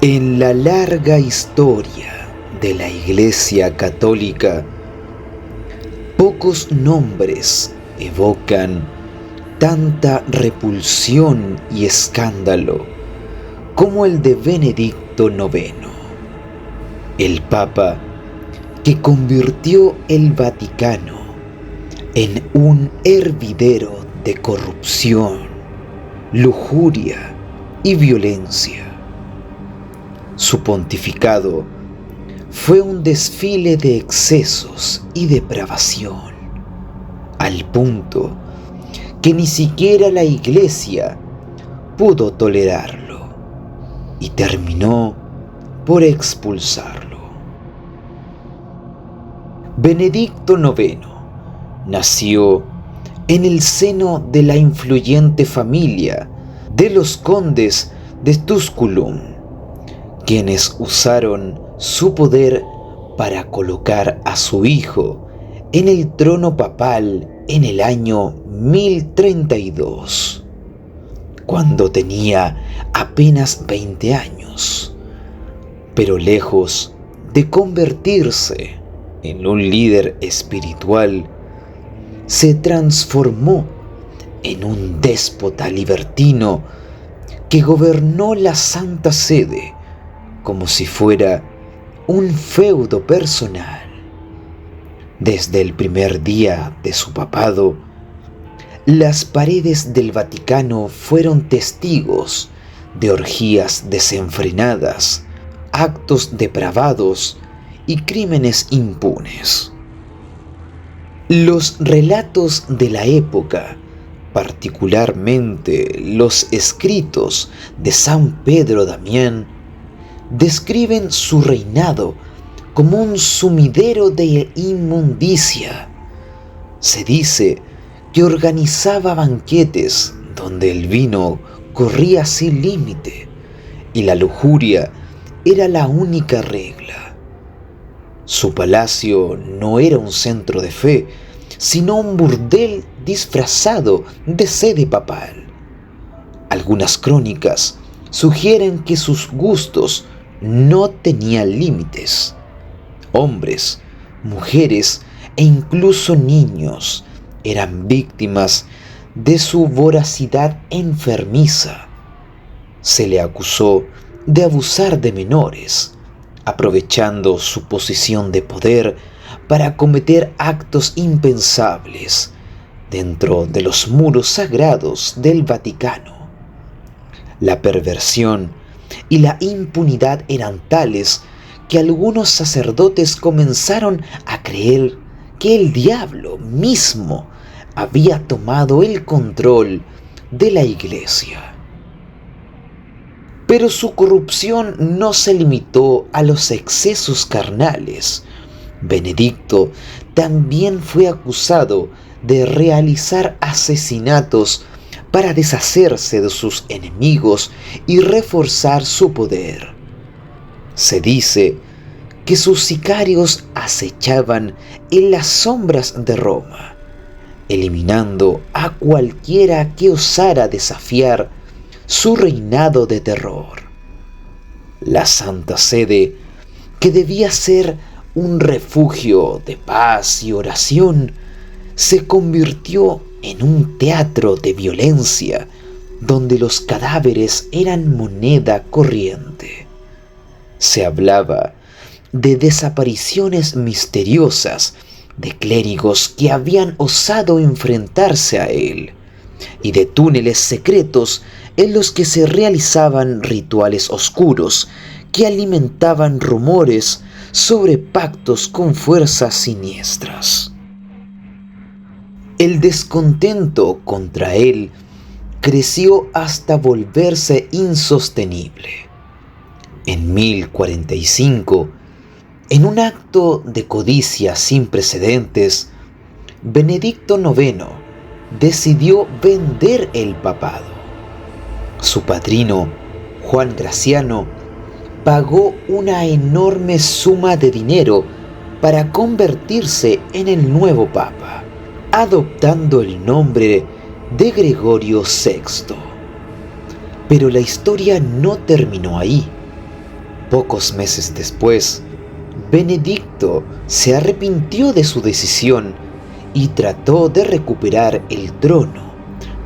En la larga historia de la Iglesia Católica, pocos nombres evocan tanta repulsión y escándalo como el de Benedicto IX, el Papa que convirtió el Vaticano en un hervidero de corrupción, lujuria y violencia. Su pontificado fue un desfile de excesos y depravación, al punto que ni siquiera la Iglesia pudo tolerarlo y terminó por expulsarlo. Benedicto IX nació en el seno de la influyente familia de los condes de Tusculum, quienes usaron su poder para colocar a su hijo en el trono papal en el año 1032, cuando tenía apenas 20 años. Pero lejos de convertirse en un líder espiritual, se transformó en un déspota libertino que gobernó la Santa Sede como si fuera un feudo personal. Desde el primer día de su papado, las paredes del Vaticano fueron testigos de orgías desenfrenadas, actos depravados y crímenes impunes. Los relatos de la época, particularmente los escritos de San Pedro Damián, describen su reinado como un sumidero de inmundicia. Se dice que organizaba banquetes donde el vino corría sin límite y la lujuria era la única regla. Su palacio no era un centro de fe, sino un burdel disfrazado de sede papal. Algunas crónicas sugieren que sus gustos no tenían límites. Hombres, mujeres e incluso niños eran víctimas de su voracidad enfermiza. Se le acusó de abusar de menores, aprovechando su posición de poder para cometer actos impensables dentro de los muros sagrados del Vaticano. La perversión y la impunidad eran tales que algunos sacerdotes comenzaron a creer que el diablo mismo había tomado el control de la Iglesia. Pero su corrupción no se limitó a los excesos carnales. Benedicto también fue acusado de realizar asesinatos para deshacerse de sus enemigos y reforzar su poder. Se dice que sus sicarios acechaban en las sombras de Roma, eliminando a cualquiera que osara desafiar su reinado de terror. La Santa Sede, que debía ser un refugio de paz y oración, se convirtió en un teatro de violencia donde los cadáveres eran moneda corriente. Se hablaba de desapariciones misteriosas de clérigos que habían osado enfrentarse a él y de túneles secretos en los que se realizaban rituales oscuros que alimentaban rumores sobre pactos con fuerzas siniestras. El descontento contra él creció hasta volverse insostenible. En 1045, en un acto de codicia sin precedentes, Benedicto IX decidió vender el papado. Su padrino, Juan Graciano, pagó una enorme suma de dinero para convertirse en el nuevo papa, adoptando el nombre de Gregorio VI. Pero la historia no terminó ahí. Pocos meses después, Benedicto se arrepintió de su decisión y trató de recuperar el trono,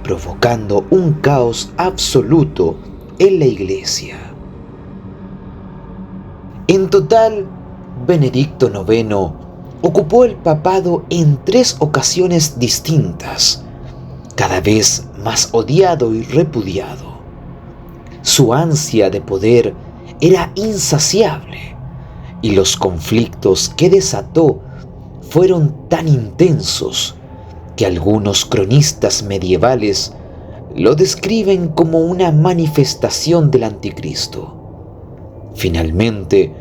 provocando un caos absoluto en la iglesia. En total, Benedicto IX ocupó el papado en 3 ocasiones distintas, cada vez más odiado y repudiado. Su ansia de poder era insaciable y los conflictos que desató fueron tan intensos que algunos cronistas medievales lo describen como una manifestación del anticristo. Finalmente,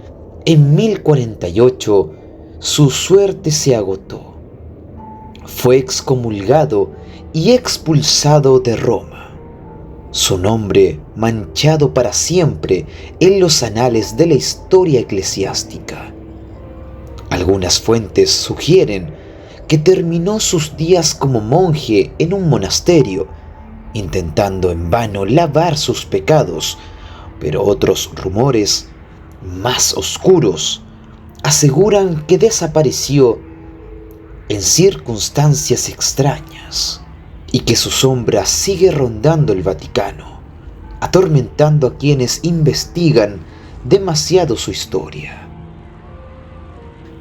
en 1048, su suerte se agotó. Fue excomulgado y expulsado de Roma, su nombre manchado para siempre en los anales de la historia eclesiástica. Algunas fuentes sugieren que terminó sus días como monje en un monasterio, intentando en vano lavar sus pecados, pero otros rumores, más oscuros, aseguran que desapareció en circunstancias extrañas y que su sombra sigue rondando el Vaticano, atormentando a quienes investigan demasiado su historia.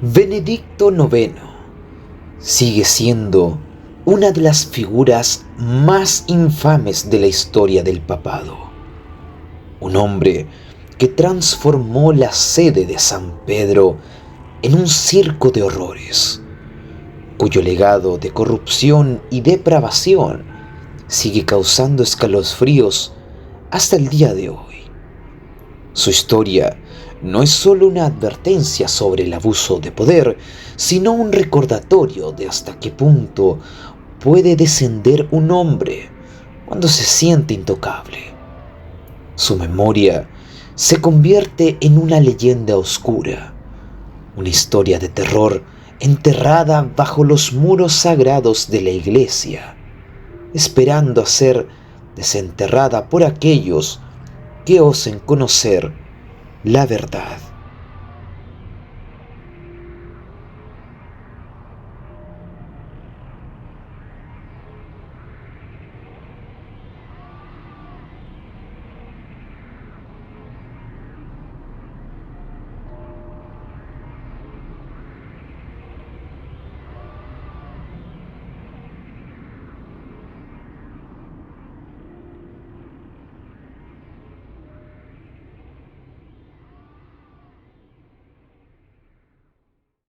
Benedicto IX sigue siendo una de las figuras más infames de la historia del papado. Un hombre que transformó la sede de San Pedro en un circo de horrores, cuyo legado de corrupción y depravación sigue causando escalofríos hasta el día de hoy. Su historia no es solo una advertencia sobre el abuso de poder, sino un recordatorio de hasta qué punto puede descender un hombre cuando se siente intocable. Su memoria se convierte en una leyenda oscura, una historia de terror enterrada bajo los muros sagrados de la iglesia, esperando a ser desenterrada por aquellos que osen conocer la verdad.